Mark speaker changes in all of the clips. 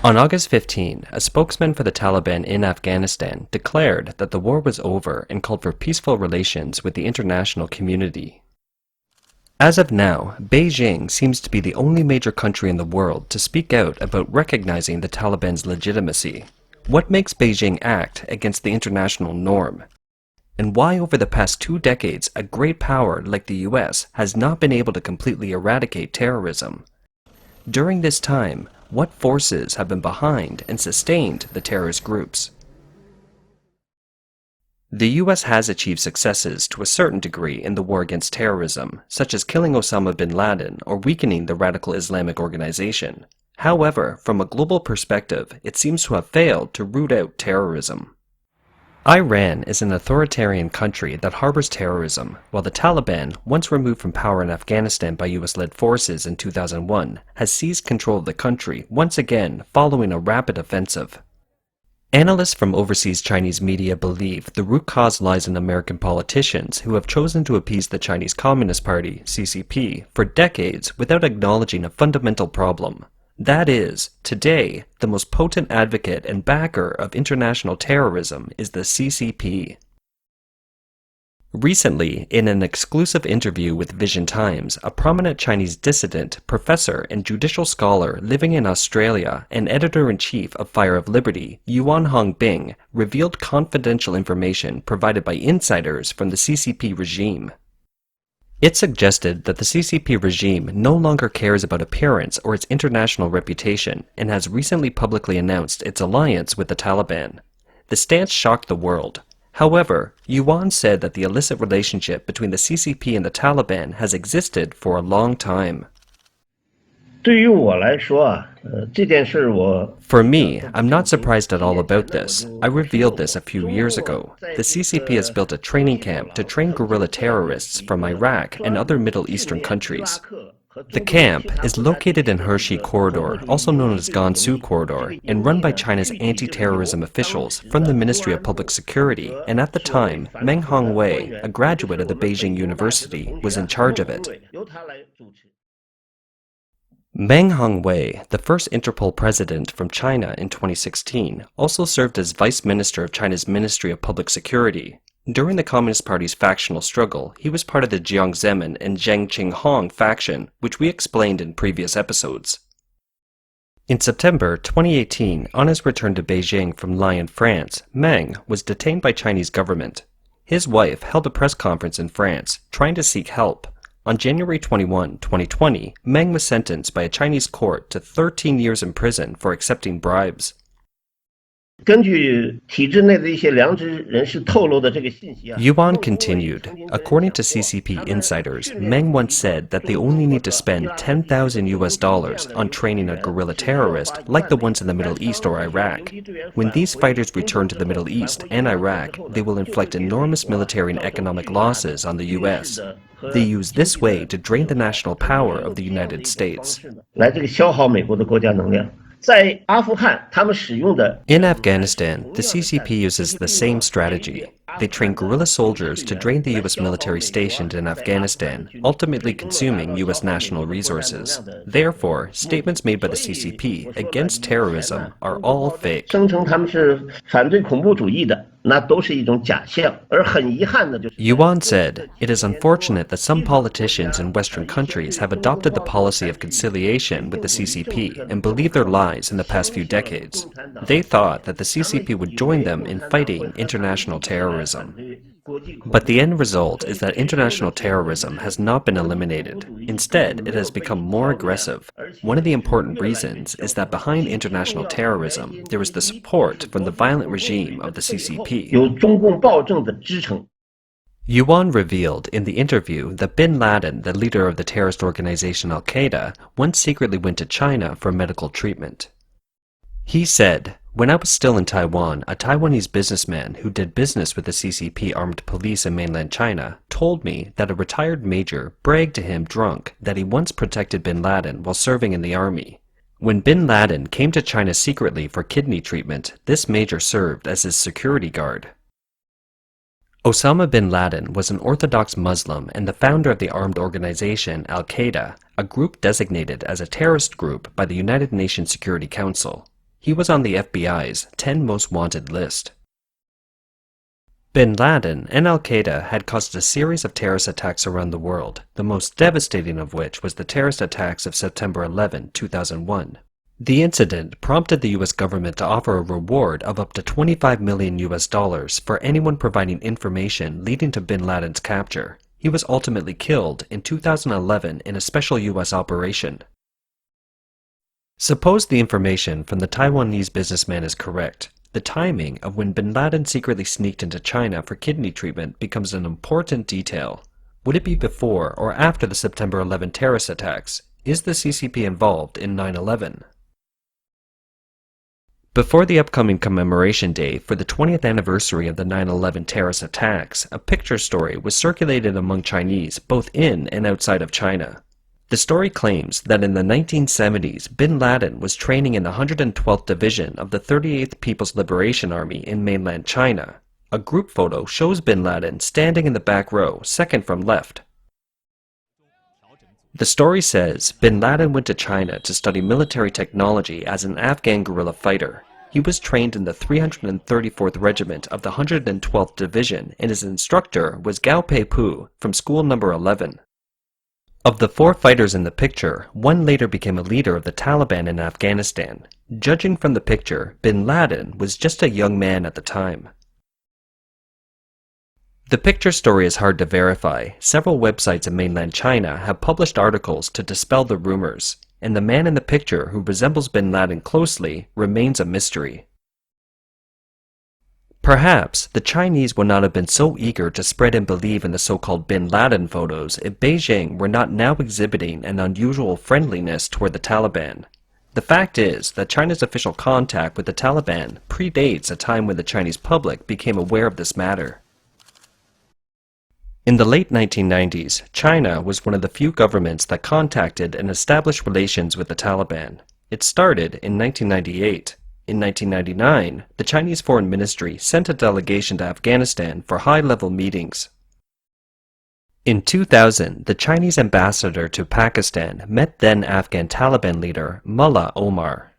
Speaker 1: On August 15, a spokesman for the Taliban in Afghanistan declared that the war was over and called for peaceful relations with the international community. As of now, Beijing seems to be the only major country in the world to speak out about recognizing the Taliban's legitimacy. What makes Beijing act against the international norm? And why over the past 2 decades a great power like the US has not been able to completely eradicate terrorism? During this time, what forces have been behind and sustained the terrorist groups? The US has achieved successes to a certain degree in the war against terrorism, such as killing Osama bin Laden or weakening the radical Islamic organization. However, from a global perspective, it seems to have failed to root out terrorism. Iran is an authoritarian country that harbors terrorism, while the Taliban, once removed from power in Afghanistan by US-led forces in 2001, has seized control of the country once again following a rapid offensive. Analysts from overseas Chinese media believe the root cause lies in American politicians who have chosen to appease the Chinese Communist Party, CCP, for decades without acknowledging a fundamental problem. That is, today, the most potent advocate and backer of international terrorism is the CCP. Recently, in an exclusive interview with Vision Times, a prominent Chinese dissident, professor, and judicial scholar living in Australia and editor-in-chief of Fire of Liberty, Yuan Hongbing, revealed confidential information provided by insiders from the CCP regime. It suggested that the CCP regime no longer cares about appearance or its international reputation and has recently publicly announced its alliance with the Taliban. The stance shocked the world. However, Yuan said that the illicit relationship between the CCP and the Taliban has existed for a long time. For me, I'm not surprised at all about this. I revealed this a few years ago. The CCP has built a training camp to train guerrilla terrorists from Iraq and other Middle Eastern countries. The camp is located in Hershey Corridor, also known as Gansu Corridor, and run by China's anti-terrorism officials from the Ministry of Public Security, and at the time, Meng Hongwei, a graduate of the Beijing University, was in charge of it. Meng Hongwei, the first Interpol president from China in 2016, also served as vice minister of China's Ministry of Public Security. During the Communist Party's factional struggle, he was part of the Jiang Zemin and Zheng Qinghong faction, which we explained in previous episodes. In September 2018, on his return to Beijing from Lyon, France, Meng was detained by Chinese government. His wife held a press conference in France, trying to seek help. On January 21, 2020, Meng was sentenced by a Chinese court to 13 years in prison for accepting bribes.
Speaker 2: Yuan
Speaker 1: continued, according to CCP insiders, Meng once said that they only need to spend $10,000 on training a guerrilla terrorist like the ones in the Middle East or Iraq. When these fighters return to the Middle East and Iraq, they will inflict enormous military and economic losses on the US. They use this way to drain the national power of the United States. In Afghanistan, the CCP uses the same strategy. They train guerrilla soldiers to drain the US military stationed in Afghanistan, ultimately consuming US national resources. Therefore, statements made by the CCP against terrorism are all fake. Yuan said, "It is unfortunate that some politicians in Western countries have adopted the policy of conciliation with the CCP and believed their lies in the past few decades. They thought that the CCP would join them in fighting international terrorism. But the end result is that international terrorism has not been eliminated. Instead, it has become more aggressive. One of the important reasons is that behind international terrorism, there is the support from the violent regime of the CCP. Yuan revealed in the interview that bin Laden, the leader of the terrorist organization Al-Qaeda, once secretly went to China for medical treatment. He said, "When I was still in Taiwan, a Taiwanese businessman who did business with the CCP armed police in mainland China told me that a retired major bragged to him drunk that he once protected bin Laden while serving in the army. When bin Laden came to China secretly for kidney treatment, this major served as his security guard." Osama bin Laden was an Orthodox Muslim and the founder of the armed organization Al-Qaeda, a group designated as a terrorist group by the United Nations Security Council. He was on the FBI's 10 Most Wanted list. Bin Laden and Al-Qaeda had caused a series of terrorist attacks around the world, the most devastating of which was the terrorist attacks of September 11, 2001. The incident prompted the U.S. government to offer a reward of up to $25 million for anyone providing information leading to bin Laden's capture. He was ultimately killed in 2011 in a special U.S. operation. Suppose the information from the Taiwanese businessman is correct. The timing of when bin Laden secretly sneaked into China for kidney treatment becomes an important detail. Would it be before or after the September 11 terrorist attacks? Is the CCP involved in 9/11? Before the upcoming commemoration day for the 20th anniversary of the 9/11 terrorist attacks, a picture story was circulated among Chinese both in and outside of China. The story claims that in the 1970s, bin Laden was training in the 112th Division of the 38th People's Liberation Army in mainland China. A group photo shows bin Laden standing in the back row, second from left. The story says bin Laden went to China to study military technology as an Afghan guerrilla fighter. He was trained in the 334th Regiment of the 112th Division, and his instructor was Gao Peipu from School Number 11. Of the 4 fighters in the picture, one later became a leader of the Taliban in Afghanistan. Judging from the picture, bin Laden was just a young man at the time. The picture story is hard to verify. Several websites in mainland China have published articles to dispel the rumors, and the man in the picture who resembles bin Laden closely remains a mystery. Perhaps the Chinese would not have been so eager to spread and believe in the so-called bin Laden photos if Beijing were not now exhibiting an unusual friendliness toward the Taliban. The fact is that China's official contact with the Taliban predates a time when the Chinese public became aware of this matter. In the late 1990s, China was one of the few governments that contacted and established relations with the Taliban. It started in 1998. In 1999, the Chinese Foreign Ministry sent a delegation to Afghanistan for high-level meetings. In 2000, the Chinese ambassador to Pakistan met then-Afghan Taliban leader Mullah Omar.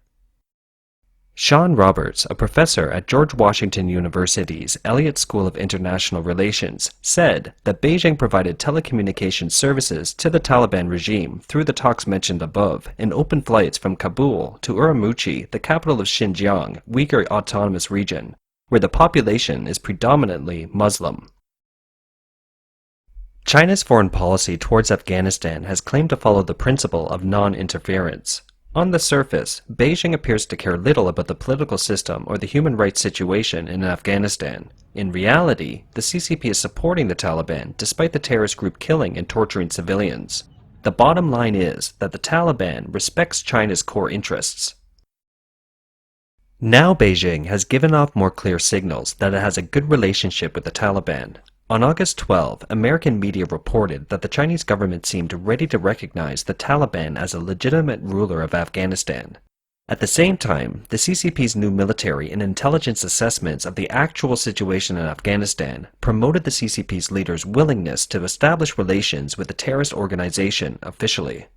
Speaker 1: Sean Roberts, a professor at George Washington University's Elliott School of International Relations, said that Beijing provided telecommunications services to the Taliban regime through the talks mentioned above and open flights from Kabul to Urumqi, the capital of Xinjiang, Uyghur Autonomous Region, where the population is predominantly Muslim. China's foreign policy towards Afghanistan has claimed to follow the principle of non-interference. On the surface, Beijing appears to care little about the political system or the human rights situation in Afghanistan. In reality, the CCP is supporting the Taliban despite the terrorist group killing and torturing civilians. The bottom line is that the Taliban respects China's core interests. Now Beijing has given off more clear signals that it has a good relationship with the Taliban. On August 12, American media reported that the Chinese government seemed ready to recognize the Taliban as a legitimate ruler of Afghanistan. At the same time, the CCP's new military and intelligence assessments of the actual situation in Afghanistan promoted the CCP's leaders' willingness to establish relations with the terrorist organization officially.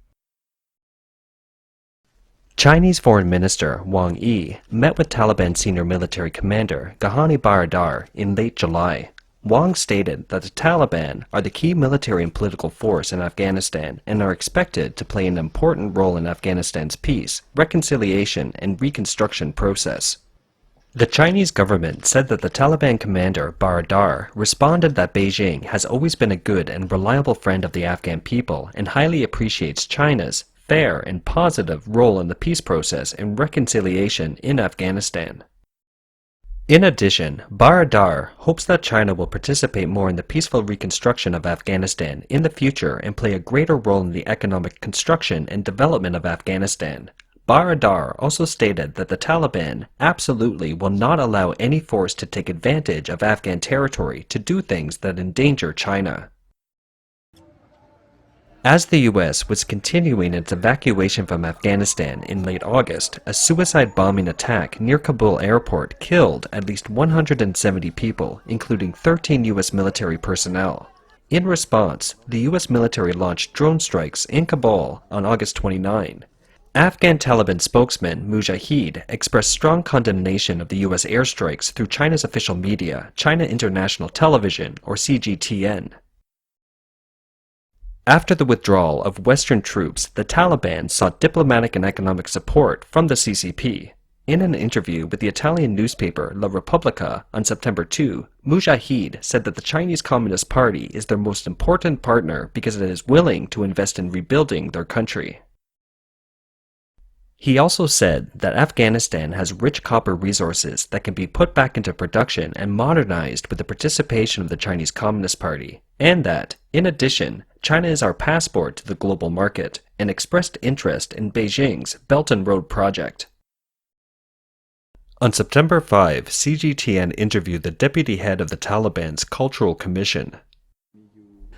Speaker 1: Chinese Foreign Minister Wang Yi met with Taliban senior military commander Ghani Baradar in late July. Wang stated that the Taliban are the key military and political force in Afghanistan and are expected to play an important role in Afghanistan's peace, reconciliation, and reconstruction process. The Chinese government said that the Taliban commander Baradar responded that Beijing has always been a good and reliable friend of the Afghan people and highly appreciates China's fair and positive role in the peace process and reconciliation in Afghanistan. In addition, Baradar hopes that China will participate more in the peaceful reconstruction of Afghanistan in the future and play a greater role in the economic construction and development of Afghanistan. Baradar also stated that the Taliban absolutely will not allow any force to take advantage of Afghan territory to do things that endanger China. As the U.S. was continuing its evacuation from Afghanistan in late August, a suicide bombing attack near Kabul airport killed at least 170 people, including 13 U.S. military personnel. In response, the U.S. military launched drone strikes in Kabul on August 29. Afghan Taliban spokesman Mujahid expressed strong condemnation of the U.S. airstrikes through China's official media, China International Television, or CGTN. After the withdrawal of Western troops, the Taliban sought diplomatic and economic support from the CCP. In an interview with the Italian newspaper La Repubblica on September 2, Mujahid said that the Chinese Communist Party is their most important partner because it is willing to invest in rebuilding their country. He also said that Afghanistan has rich copper resources that can be put back into production and modernized with the participation of the Chinese Communist Party, and that, in addition, China is our passport to the global market, and expressed interest in Beijing's Belt and Road project. On September 5, CGTN interviewed the deputy head of the Taliban's Cultural Commission.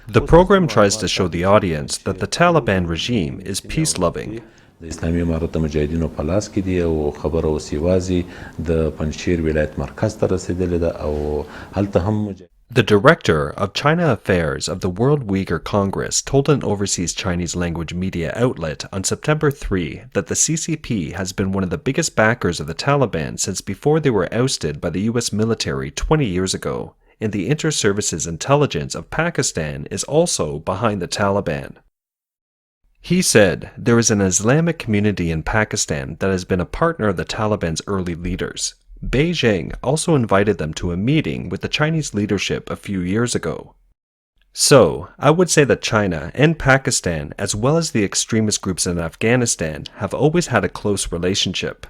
Speaker 1: The program tries to show the audience that the Taliban regime is peace-loving.
Speaker 2: د اسلامي امارت د مجاهدینو په لاس کې دی او خبره اوس یوازې د پنجشیر ولایت مرکز ته رسیدلې ده او هلته هم
Speaker 1: The director of China Affairs of the World Uyghur Congress told an overseas Chinese language media outlet on September 3 that the CCP has been one of the biggest backers of the Taliban since before they were ousted by the US military 20 years ago, and the Inter-Services Intelligence of Pakistan is also behind the Taliban. He said there is an Islamic community in Pakistan that has been a partner of the Taliban's early leaders. Beijing also invited them to a meeting with the Chinese leadership a few years ago. So, I would say that China and Pakistan, as well as the extremist groups in Afghanistan, have always had a close relationship.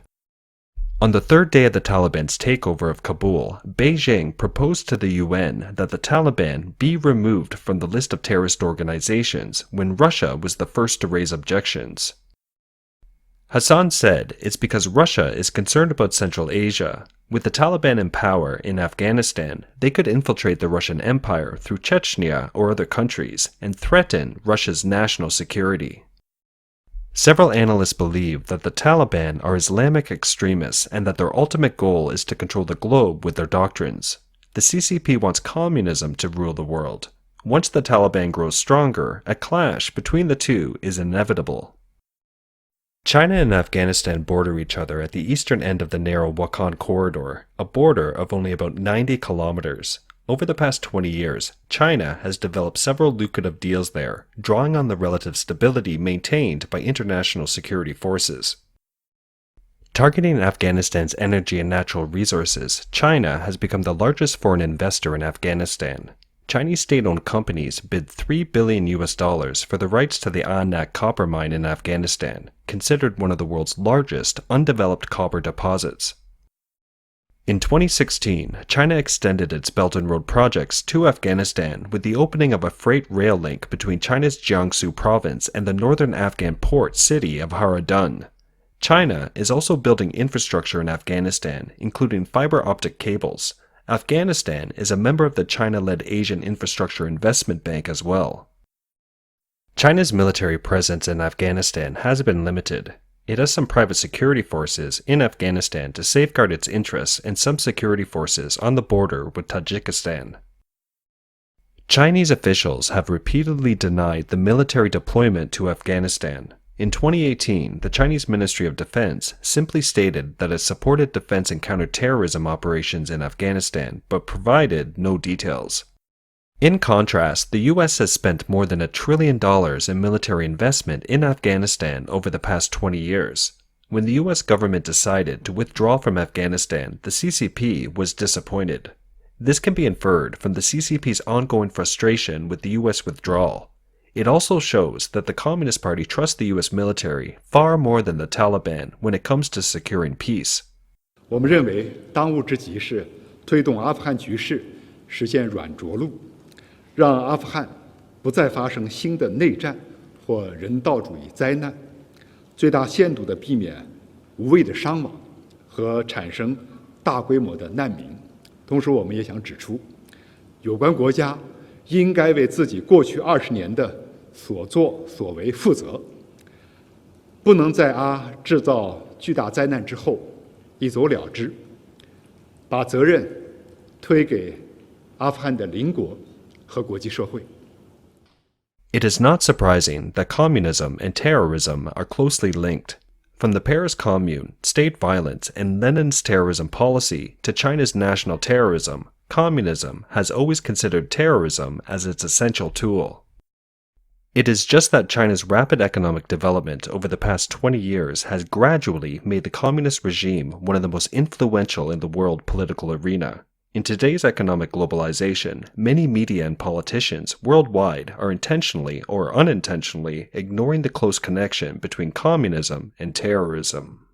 Speaker 1: On the third day of the Taliban's takeover of Kabul, Beijing proposed to the UN that the Taliban be removed from the list of terrorist organizations when Russia was the first to raise objections. Hassan said it's because Russia is concerned about Central Asia. With the Taliban in power in Afghanistan, they could infiltrate the Russian Empire through Chechnya or other countries and threaten Russia's national security. Several analysts believe that the Taliban are Islamic extremists and that their ultimate goal is to control the globe with their doctrines. The CCP wants communism to rule the world. Once the Taliban grows stronger, a clash between the two is inevitable. China and Afghanistan border each other at the eastern end of the narrow Wakhan corridor, a border of only about 90 kilometers. Over the past 20 years, China has developed several lucrative deals there, drawing on the relative stability maintained by international security forces. Targeting Afghanistan's energy and natural resources, China has become the largest foreign investor in Afghanistan. Chinese state-owned companies bid $3 billion for the rights to the Anak copper mine in Afghanistan, considered one of the world's largest undeveloped copper deposits. In 2016, China extended its Belt and Road projects to Afghanistan with the opening of a freight rail link between China's Jiangsu province and the northern Afghan port city of Haradun. China is also building infrastructure in Afghanistan, including fiber optic cables. Afghanistan is a member of the China-led Asian Infrastructure Investment Bank as well. China's military presence in Afghanistan has been limited. It has some private security forces in Afghanistan to safeguard its interests and some security forces on the border with Tajikistan. Chinese officials have repeatedly denied the military deployment to Afghanistan. In 2018, the Chinese Ministry of Defense simply stated that it supported defense and counterterrorism operations in Afghanistan, but provided no details. In contrast, the U.S. has spent more than $1 trillion in military investment in Afghanistan over the past 20 years. When the U.S. government decided to withdraw from Afghanistan, the CCP was disappointed. This can be inferred from the CCP's ongoing frustration with the U.S. withdrawal. It also shows that the Communist Party trusts the U.S. military far more than the Taliban when it comes to securing peace.
Speaker 3: 我们认为当务之急是推动阿富汗局势实现软着陆，让阿富汗不再发生新的内战或人道主义灾难，最大限度地避免无谓的伤亡和产生大规模的难民。同时，我们也想指出，有关国家应该为自己过去20年的所作所为负责，不能在制造巨大灾难之后一走了之，把责任推给阿富汗的邻国和国际社会。
Speaker 1: It is not surprising that communism and terrorism are closely linked. From the Paris Commune, state violence, and Lenin's terrorism policy to China's national terrorism, communism has always considered terrorism as its essential tool. It is just that China's rapid economic development over the past 20 years has gradually made the communist regime one of the most influential in the world political arena. In today's economic globalization, many media and politicians worldwide are intentionally or unintentionally ignoring the close connection between communism and terrorism.